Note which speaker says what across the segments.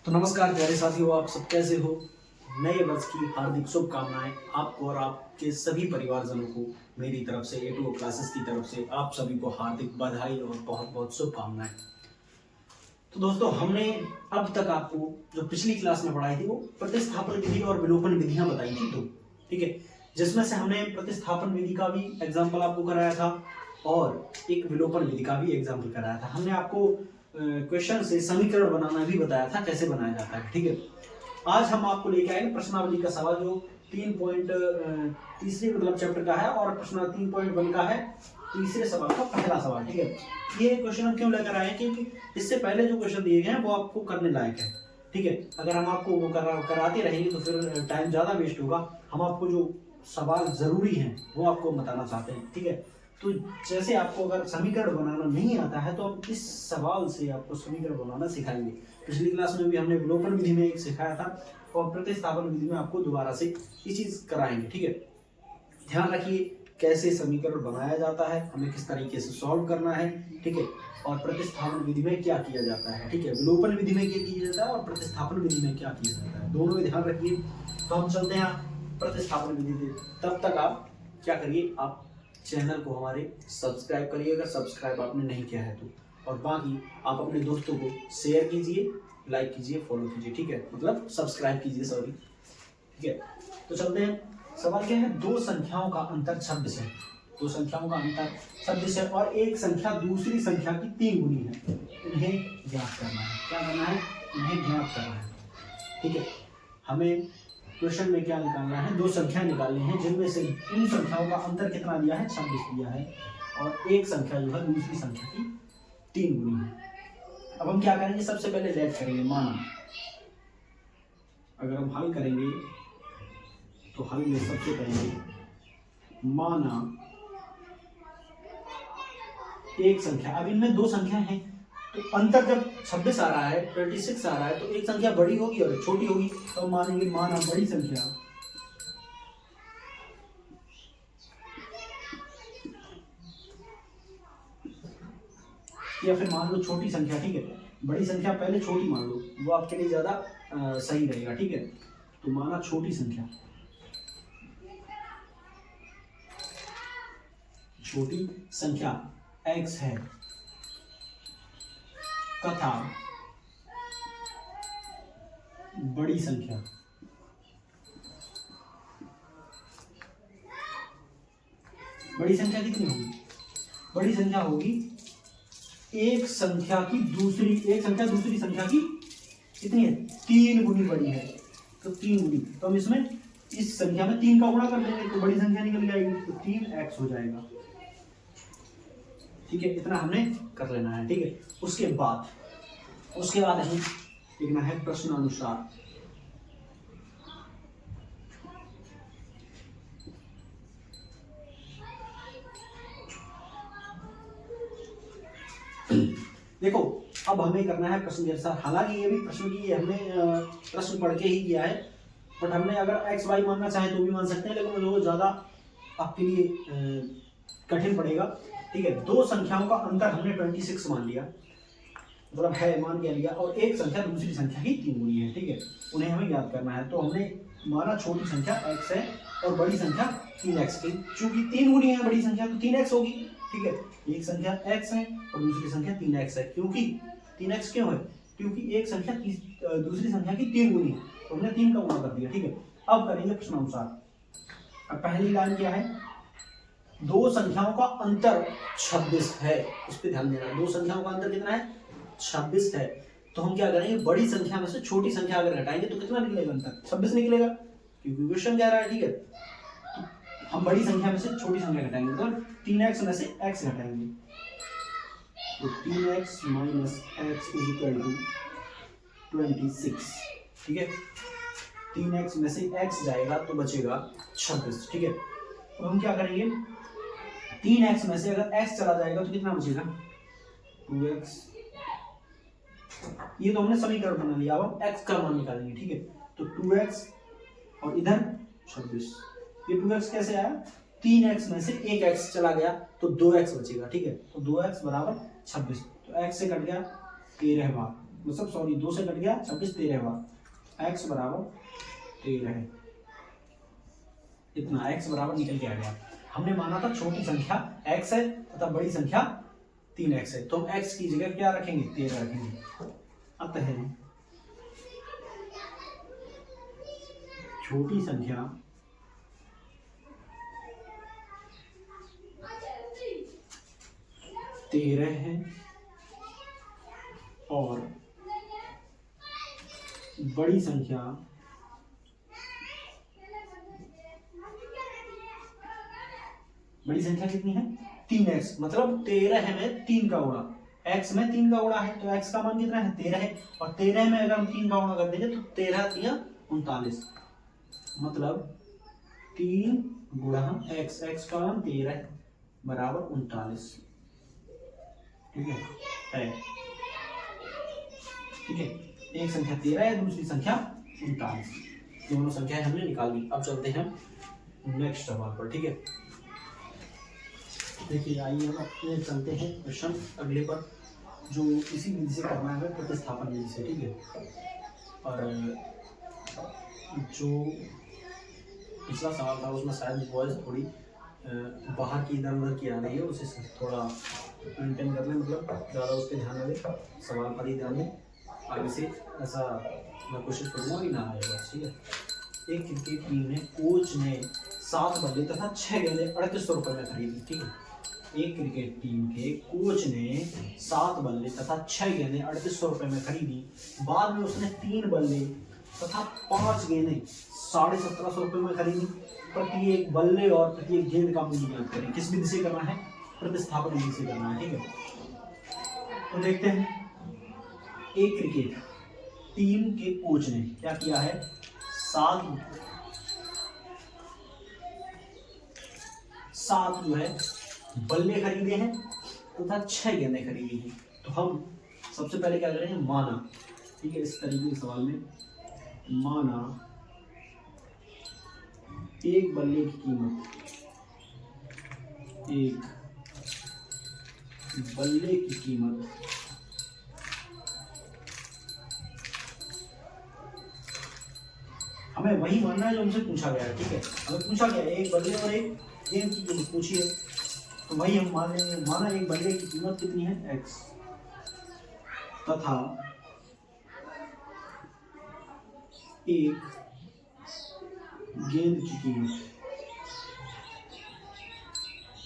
Speaker 1: तो नमस्कार प्यारे साथियों, आप सब कैसे हो। नए वर्ष की हार्दिक शुभकामनाएं आपको और आपके सभी परिवारजनों को मेरी तरफ से A2O क्लासेस की तरफ से आप सभी को हार्दिक बधाई और बहुत बहुत शुभकामनाएं। तो दोस्तों, हमने अब तक आपको जो पिछली क्लास में पढ़ाई थी वो प्रतिस्थापन विधि और विलोपन विधियां बताई थी, तो ठीक है, जिसमें से हमने प्रतिस्थापन विधि का भी एग्जाम्पल आपको कराया था और एक विलोपन विधि का भी एग्जाम्पल कराया था। हमने आपको क्वेश्चन से समीकरण बनाना भी बताया था, कैसे बनाया जाता है। ठीक है, आज हम आपको लेके आएंगे प्रश्नावली का सवाल जो 3.3 मतलब चैप्टर का है और प्रश्न 3.1 का है, तीसरे सवाल का पहला सवाल। ठीक है, ये क्वेश्चन हम क्यों लेकर आए हैं, क्योंकि इससे पहले जो क्वेश्चन दिए गए हैं वो आपको करने लायक है। ठीक है, अगर हम आपको वो कराते रहेंगे तो फिर टाइम ज्यादा वेस्ट होगा। हम आपको जो सवाल जरूरी हैं वो आपको बताना चाहते हैं। ठीक है, तो जैसे आपको अगर समीकरण बनाना नहीं आता है तो हम इस सवाल से आपको समीकरण बनाना सिखाएंगे। पिछली क्लास में भी हमने विलोपन विधि में एक सिखाया था और प्रतिस्थापन विधि में आपको दोबारा से ये चीज कराएंगे। ठीक है, ध्यान रखिए कैसे समीकरण बनाया जाता है, हमें किस तरीके से सॉल्व करना है। ठीक है, और प्रतिस्थापन विधि में क्या किया जाता है। ठीक है, विलोपन विधि में क्या किया जाता है और प्रतिस्थापन विधि में क्या किया जाता है, दोनों में ध्यान रखिए। तो हम चलते हैं प्रतिस्थापन विधि से। तब तक आप क्या करिए, आप चैनल को हमारे सब्सक्राइब करिए अगर सब्सक्राइब आपने नहीं किया है तो, और बाकी आप अपने दोस्तों को शेयर कीजिए, लाइक कीजिए, फॉलो कीजिए। ठीक है, मतलब सब्सक्राइब कीजिए, सॉरी। ठीक है, तो चलते हैं। सवाल क्या है, दो संख्याओं का अंतर 26 है। दो संख्याओं का अंतर 26 है और एक संख्या दूसरी संख्या की 3 गुनी है। इन्हें ज्ञात करना है। क्या करना है, इन्हें ज्ञात करना है। ठीक है, हमें क्वेश्चन में क्या निकालना है, दो संख्या निकालनी है जिनमें से इन संख्याओं का अंतर कितना दिया है, 26 दिया है, और एक संख्या जो है दूसरी संख्या की 3 गुनी है। अब हम क्या करेंगे, सबसे पहले लेट करेंगे, माना। अगर हम हल करेंगे तो हल में सबसे पहले माना एक संख्या, अब इनमें दो संख्या है तो अंतर जब 26 आ रहा है, 26 आ रहा है, तो एक संख्या बड़ी होगी और छोटी होगी। तो मानेंगे माना बड़ी संख्या या फिर मान लो छोटी संख्या। ठीक है, बड़ी संख्या पहले, छोटी मान लो, वो आपके लिए ज्यादा सही रहेगा। ठीक है, तो माना छोटी संख्या, छोटी संख्या x है तथा बड़ी संख्या कितनी होगी, बड़ी संख्या होगी एक संख्या दूसरी संख्या की कितनी है, 3 गुनी बड़ी है। तो 3 गुनी, तो हम इसमें इस संख्या में 3 का गुणा कर देंगे तो बड़ी संख्या निकल जाएगी, तो 3x हो जाएगा। ठीक है, इतना हमने कर लेना है। ठीक है, उसके बाद हमें लिखना है प्रश्न अनुसार। देखो, अब हमें करना है प्रश्न के अनुसार। हालांकि ये भी प्रश्न की हमने प्रश्न पढ़ के ही किया है, बट हमने अगर x y मानना चाहे तो भी मान सकते हैं, लेकिन वो ज्यादा आपके लिए कठिन पड़ेगा। ठीक है, दो संख्याओं का अंतर हमने 26 मान लिया, मतलब है, मान के लिया, और एक संख्या दूसरी संख्या की 3 गुनी है। ठीक है, उन्हें हमें याद करना है। तो हमने माना छोटी संख्या x है और बड़ी संख्या 3x की, चूंकि 3 गुनी है बड़ी संख्या तो 3x होगी। ठीक है, एक संख्या x है और दूसरी संख्या 3x है। क्योंकि 3x क्यों है, क्योंकि एक संख्या दूसरी संख्या की 3 गुनी है, तो हमने 3 का गुणा कर दिया। ठीक है, अब करेंगे प्रश्नानुसार। अब पहली लाइन क्या है, दो संख्याओं का अंतर 26 है, इस पे ध्यान देना। दो संख्याओं का अंतर कितना है, 26 है। तो हम क्या करेंगे, बड़ी संख्या में से छोटी संख्या अगर घटाएंगे तो कितना निकलेगा, अंतर 26 निकलेगा, क्योंकि क्वेश्चन कह रहा है। ठीक है, तो हम बड़ी संख्या में से छोटी संख्या घटाएंगे, तो 3x में से x घटाएंगे, तो 3x minus x is equal to 26। ठीक है, 3x में से x जाएगा तो बचेगा 26। ठीक है, अब हम क्या करेंगे, 3x में से अगर x चला जाएगा तो कितना बचेगा, 2x। ये तो हमने समीकरण बना लिया, अब हम x का मान निकालेंगे। ठीक है, तो 2x और इधर 26। ये 2x कैसे आया, 3x में से एक x चला गया तो 2x बचेगा। ठीक है, तो 2x बराबर 26, तो x से कट गया 13 बार, मतलब सॉरी 2 से कट गया 26 13 बार x बराबर 13 है। इतना x बराबर निकल के आ गया। हमने माना था छोटी संख्या x है तथा बड़ी संख्या 3x है, तो हम x की जगह क्या रखेंगे 13 रखेंगे। अतः छोटी संख्या तेरह है और बड़ी संख्या कितनी है 3x, मतलब 13 में 3 का गुणा, x में 3 का गुणा है तो x का मान कितना है 13 है, और 13 में अगर हम 3 का गुणा कर देंगे तो 13 3 39, मतलब 3 गुणा x का मान 13 बराबर 39। ठीक है ठीक है, एक संख्या 13 है दूसरी संख्या 39, दोनों संख्याएं हमने निकाल दी। अब चलते हैं नेक्स्ट सवाल पर। ठीक है, देखिए आइए हम अपने चलते हैं क्वेश्चन अगले पर, जो इसी विधि से करना है प्रतिस्थापन विधि से। ठीक है, और जो पिछला सवाल था उसमें शायद वॉइस थोड़ी बाहर की इधर उधर की आ रही है, उसे थोड़ा मेंटेन कर लें, मतलब ज़्यादा उस पर ध्यान न दें, सवाल पर ही ध्यान दें। आगे से ऐसा मैं कोशिश करूँगा कि ना आए बस। ठीक है, एक क्रिकेट टीम में कोच ने 7 बल्ले तथा 6 गेंदें 3800 रुपये में खरीदी। ठीक है, एक क्रिकेट टीम के कोच ने 7 बल्ले तथा 6 गेंदें 3800 रुपये में खरीदी। बाद में उसने 3 बल्ले तथा 5 गेंदें 1750 रुपये में खरीदी। प्रत्येक बल्ले और प्रत्येक गेंद का मूल्य ज्ञात करें। किस विधि से करना है, प्रतिस्थापन विधि से करना है। ठीक है, तो देखते हैं। एक क्रिकेट टीम के कोच ने क्या किया है, 7 जो है बल्ले खरीदे हैं तथा 6 गेंदें खरीदी हैं। तो हम सबसे पहले क्या करेंगे, माना। ठीक है, इस तरीके के सवाल में माना एक बल्ले की कीमत, एक बल्ले की कीमत हमें वही मानना है जो हमसे पूछा गया है। ठीक है, हमें पूछा गया है एक बल्ले और एक गेंद की कीमत पूछी है, तो वही हम मान लेंगे। माना एक बल्ले की कीमत कितनी है x, तथा एक गेंद की कीमत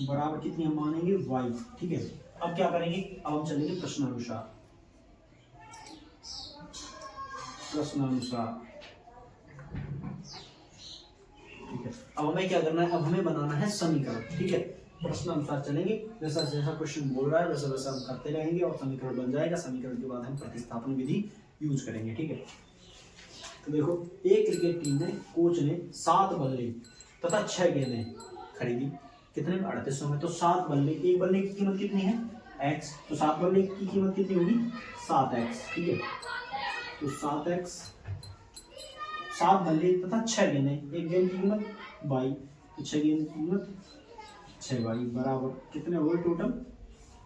Speaker 1: बराबर कितनी हम मानेंगे y। ठीक है, अब क्या करेंगे, अब हम चलेंगे प्रश्नानुसार। ठीक है, अब हमें क्या करना है, अब हमें बनाना है समीकरण। ठीक है, प्रश्न अनुसार चलेंगे, जैसा जैसा क्वेश्चन बोल रहा है वैसा वैसा हम करते रहेंगे और समीकरण बन जाएगा। समीकरण के बाद हम प्रतिस्थापन विधि यूज करेंगे। ठीक है, तो देखो एक क्रिकेट टीम में कोच ने 7 बल्ले तथा 6 गेंदें खरीदी। कितने में, 3800 में। तो 7 बल्ले, एक बल्ले की कीमत कितनी है x, तो 7 बल्ले की कीमत कितनी होगी 7x। ठीक है, तो 7x, 7 बल्ले तथा 6 गेंदें, एक गेंद की कीमत y, तो 6 गेंद की कीमत 6y बराबर कितने हो गए टोटल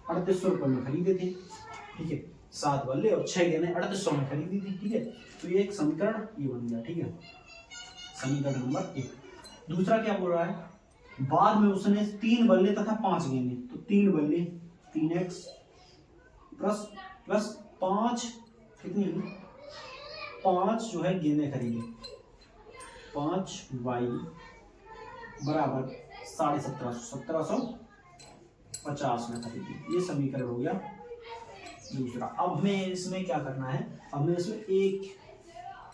Speaker 1: 3800 रुपये में खरीदे थे। ठीक है, 7 बल्ले और 6 गेंदें 3800 में खरीदी थी। ठीक है, तो ये एक समीकरण ये बन गया। ठीक है, समीकरण नंबर 1। दूसरा क्या बोल रहा है, बाद में उसने 3 बल्ले तथा 5 गेंदें, तो 3 बल्ले 3x प्लस 5 कितनी 5 जो है गेंदें खरीदी, 5y बराबर 1750 में खरीदी। ये समीकरण हो गया दूसरा। अब हमें इसमें क्या करना है, हमें इसमें एक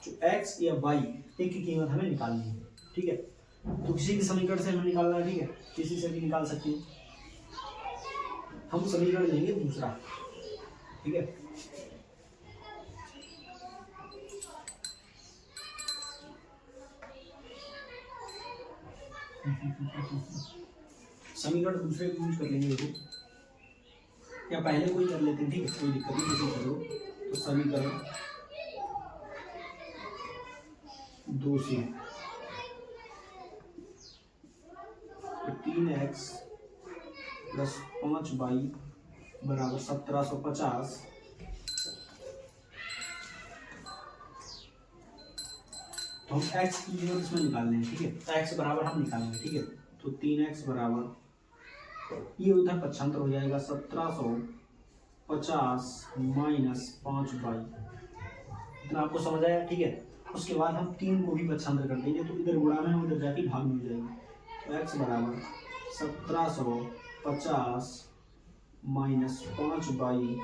Speaker 1: जो x या y एक की कीमत हमें निकालनी है। ठीक है, तो किसी भी समीकरण से हमें निकालना है। ठीक है, किसी से भी निकाल सकते हैं। हम समीकरण लेंगे दूसरा। ठीक है, समीकरण दूसरे को यूज कर लेंगे। देखो, या पहले कोई कर लेते हैं। ठीक है, कोई दिक्कत नहीं, किसी करो। तो समीकरण 2 से 3x प्लस 5y बराबर 1750 तो हम x की कीमत इसमें निकालने हैं, ठीक है। तो x बराबर हम निकालेंगे, ठीक है। तो 3x बराबर, ये उधर पक्षांतर हो जाएगा 1750 माइनस 5y, इतना आपको समझ आया, ठीक है। उसके बाद हम 3 को भी पक्षांतर कर देंगे, तो इधर गुणा में उधर जाके भाग में हो जाएगी। तो x बराबर 1750 माइनस 5y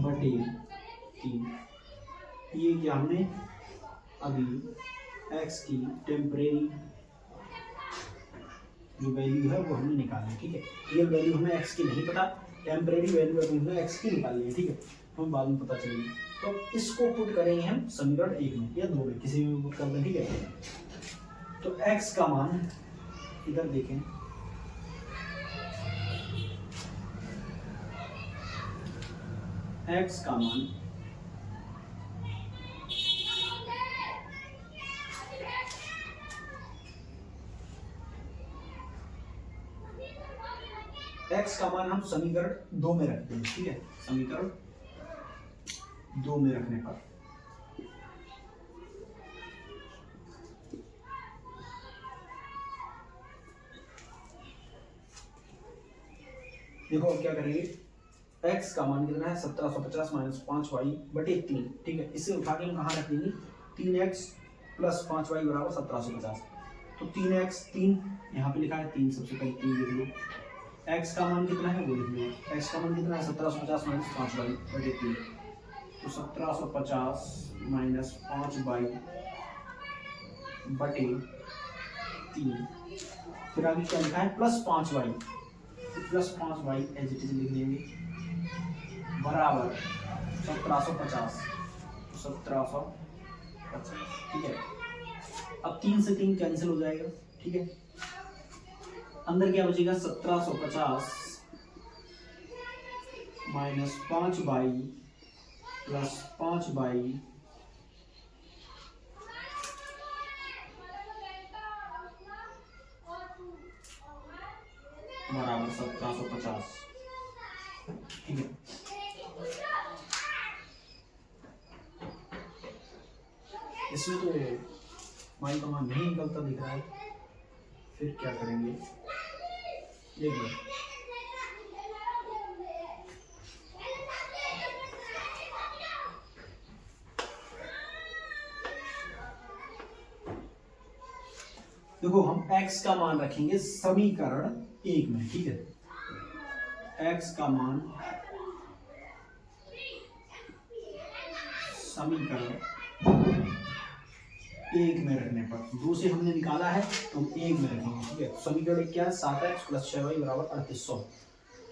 Speaker 1: बटे 3। ये क्या हमने अभी x की टेम्परेरी जो वैल्यू है वो हमने निकाली, ठीक है। रियल वैल्यू हमें x की नहीं पता, टेम्परेरी वैल्यू अभी हमें x की निकालनी है, ठीक है। हम बाद में पता चलेगी। तो इसको पुट करेंगे हम समीकरण 1 में या 2 में, किसी में पुट कर दें, ठीक है। तो x का मान इधर देखें, x का मान हम समीकरण 2 में रखते हैं, ठीक है। समीकरण 2 में रखने पर देखो अब क्या करेंगे, x का मान कितना है 1750 माइनस 5y बटे 3, ठीक है। इसे उठा के हम कहाँ रख देंगे, 3x प्लस 5y बराबर 1750। तो 3x 3 यहाँ पे लिखा है, 3 सबसे पहले 3 लिख लो। x का मान कितना है वो लिख लो, x का मान कितना है 1750 माइनस 5y बटे 3। तो 1750 माइनस 5y बटे 3, फिर आगे क्या लिखा है plus 5y, plus 5y as it is लिख देंगे बराबर 1750, ठीक है। अब 3 से 3 कैंसिल हो जाएगा, ठीक है। अंदर क्या बचेगा 1750 माइनस 5y प्लस 5y बराबर 1750, ठीक है। इसमें तो y का मान नहीं निकलता दिख रहा है, फिर क्या करेंगे, देख लो। देखो हम x का मान रखेंगे समीकरण 1 में, ठीक है। x का मान समीकरण 1 में रखने पर, 2 से हमने निकाला है तो हम 1 में रखेंगे, ठीक है। समीकरण क्या है 7x प्लस 6y बराबर 3800।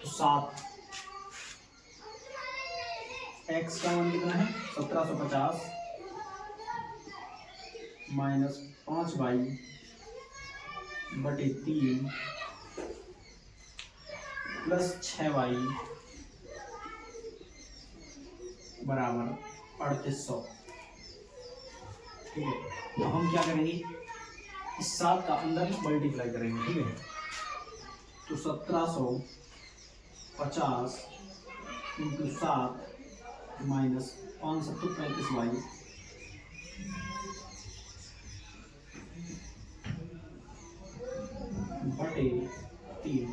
Speaker 1: तो 7 x का मान कितना है 1750 माइनस 5y बटे 3 प्लस 6y बराबर 3800, ठीक है। तो हम क्या करेंगे, इस 7 का अंदर मल्टीप्लाई करेंगे, ठीक है। तो 1750 इंटू 7 माइनस 535y बटे 3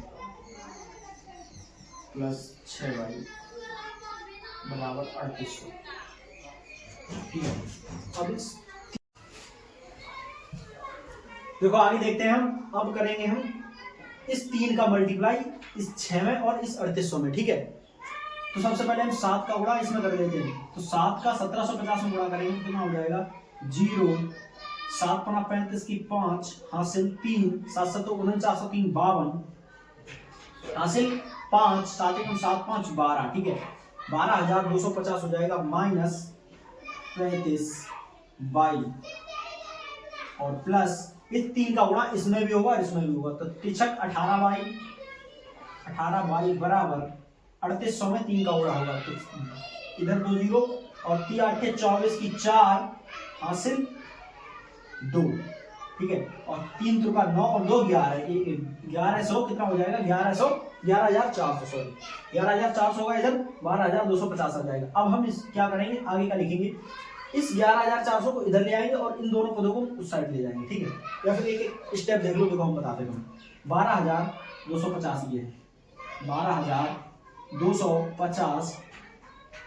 Speaker 1: प्लस 6y बराबर 3800, ठीक है। अब इस देखो आगे देखते हैं हम, अब करेंगे हम इस 3 का मल्टीप्लाई इस 6 में और इस 3800 में, ठीक है। तो सबसे पहले हम 7 का गुणा इसमें कर लेते हैं। तो 7 का 1750 में गुणा करेंगे कितना हो जाएगा 0, 7 पना 35 की 5 हासिल 3, 7 7 49 3 52 हासिल 5, 7 1 7 5 12, ठीक है। 12250 हो जाएगा माइनस 35y और प्लस इस 3 का गुणा इसमें भी होगा और इसमें भी होगा। तो 3 18y बराबर 3800 में 3 का गुणा होगा, तो इधर 2 0 और 3 8 24 की 4 हासिल 2, ठीक है। और 3 का 9 और 2 11, 1100 कितना हो जाएगा 11400, सॉरी 11400 होगा, इधर 12250 आ जाएगा। अब हम इस क्या करेंगे, आगे का लिखेंगे इस 11,400 को इधर ले आएंगे और इन दोनों पदों को उस साइड ले जाएंगे, ठीक है। या फिर एक एक स्टेप देख लो, देखो हम बताते हैं। 12,250 ये है, 12,250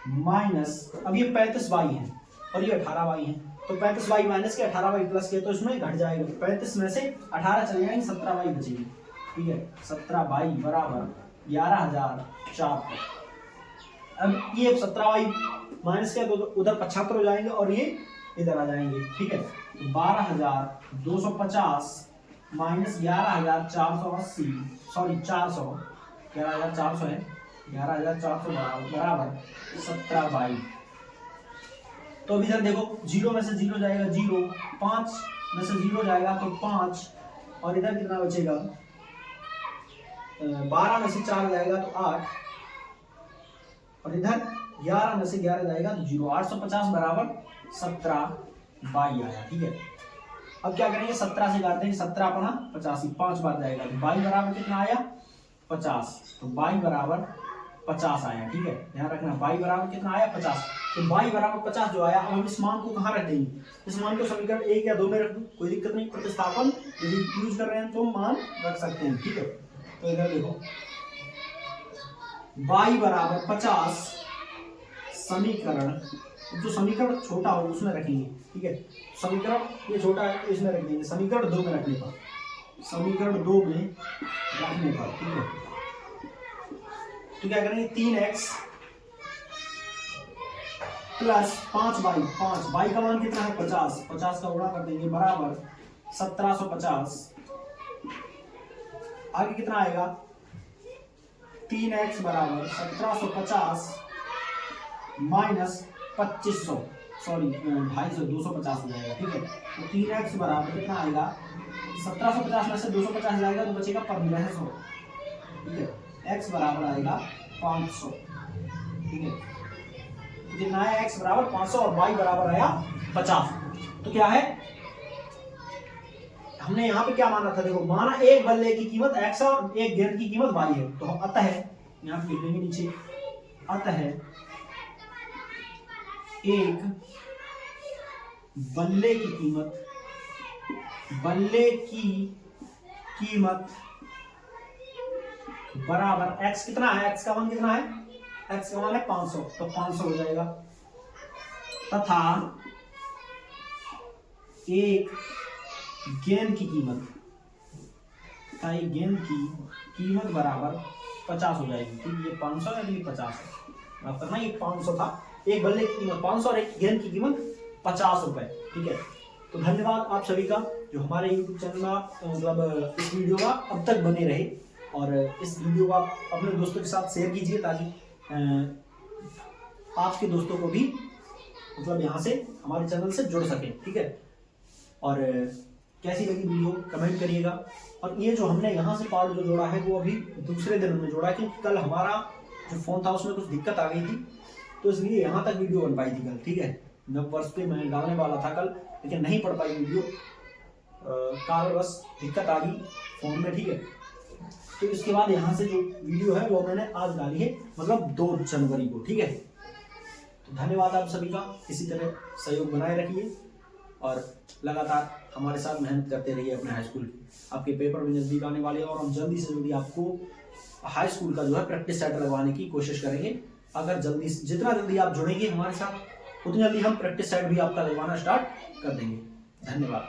Speaker 1: माइनस, अब ये 35y है और ये 18y है, तो 35y माइनस के 18y प्लस के, तो इसमें घट जाएगा 35 में से 18 चले जाएंगे, 17y बचेगी, ठीक है। 17y बराबर 11,400। अब ये 17y माइनस के तो उधर 75 हो जाएंगे और ये इधर आ जाएंगे, ठीक है। तो 12,250 माइनस 11,480, सॉरी 400, 11,400 है, 11,400 बराबर 17y। तो अब इधर देखो, 0 में से 0 जाएगा 0, 5 में से 0 जाएगा तो 5, और इधर कितना बचेगा, 12 में से 4 जाएगा तो 8, और इधर 11 में से 11 जाएगा तो 0। 850 बराबर 17y आया, ठीक है। अब क्या करेंगे, 17 से काट देंगे, 17 अपना 85, 5 बार जाएगा तो y बराबर कितना आया, 50, तो y बराबर 50 आया, ठीक है। ध्यान रखना y बराबर कितना आया, 50। तो y बराबर 50 जो आया, अब हम इस मान को कहाँ रख देंगे, इस मान को समीकरण 1 या 2 में रख दो, कोई दिक्कत नहीं। प्रतिस्थापन यदि यूज कर रहे हैं तो मान रख सकते हैं, ठीक है। तो इधर देखो y बराबर 50 समीकरण, जो समीकरण छोटा हो उसमें रखेंगे, ठीक है। समीकरण ये छोटा है तो इसमें रख देंगे, समीकरण 2 में रखने पर, समीकरण 2 में रखने पर, ठीक है। तो क्या करेंगे, 3x प्लस 5y, 5y का मान कितना है 50, 50 का गुणा कर देंगे बराबर 1750। आगे कितना आएगा, 3x बराबर 1750 माइनस 2500, सॉरी 250, 250 हो जाएगा, ठीक है। तो 3x बराबर कितना आएगा, 1750 में से 250 जाएगा तो बचेगा 1500, ठीक है। x बराबर आएगा 500, ठीक है। कितना है, x बराबर 500 और y बराबर आया 50। तो क्या है, हमने यहाँ पे क्या माना था, देखो माना एक बल्ले की कीमत x और एक गेंद की कीमत y है, तो हम अतः यहाँ पे लिख देंगे नीचे, अतः एक बल्ले की कीमत बराबर x कितना है, x का मान कितना है, x का मान है 500, तो 500 हो जाएगा, तथा एक गेंद की कीमत बराबर 50 हो जाएगी, क्योंकि ये 500 है, ये 50 है, माफ करना ये 500 था, एक बल्ले की कीमत 500 और एक गेंद की कीमत 50 रुपए, ठीक है। तो धन्यवाद आप सभी का जो हमारे YouTube चैनल में मतलब इस वीडियो का अब तक बने रहे, और इस वीडियो को आप अपने दोस्तों के साथ शेयर कीजिए ताकि आपके दोस्तों को भी मतलब यहाँ से हमारे चैनल से जुड़ सके, ठीक है। और कैसी लगी वीडियो कमेंट करिएगा। और ये जो हमने यहाँ से पार्ट जो जोड़ा है वो अभी दूसरे दिन में जोड़ा, क्योंकि कल हमारा जो फोन था उसमें कुछ दिक्कत आ गई थी, तो इसलिए यहाँ तक वीडियो बन पाई थी कल, ठीक है। नववर्ष पे मैं डालने वाला था कल, लेकिन नहीं पढ़ पाई वीडियो, कारणवश दिक्कत आ गई फोन में, ठीक है। तो इसके बाद यहाँ से जो वीडियो है वो मैंने आज डाली है, मतलब 2 जनवरी को, ठीक है। तो धन्यवाद आप सभी का, इसी तरह सहयोग बनाए रखिए और लगातार हमारे साथ मेहनत करते रहिए अपने हाई स्कूल की। आपके पेपर भी नजदीक आने वाले हैं और हम जल्दी से जल्दी आपको हाई स्कूल का जो है प्रैक्टिस सेट लगवाने की कोशिश करेंगे। अगर जितना जल्दी आप जुड़ेंगे हमारे साथ, उतनी जल्दी हम प्रैक्टिस सेट भी आपका लगवाना स्टार्ट कर देंगे। धन्यवाद।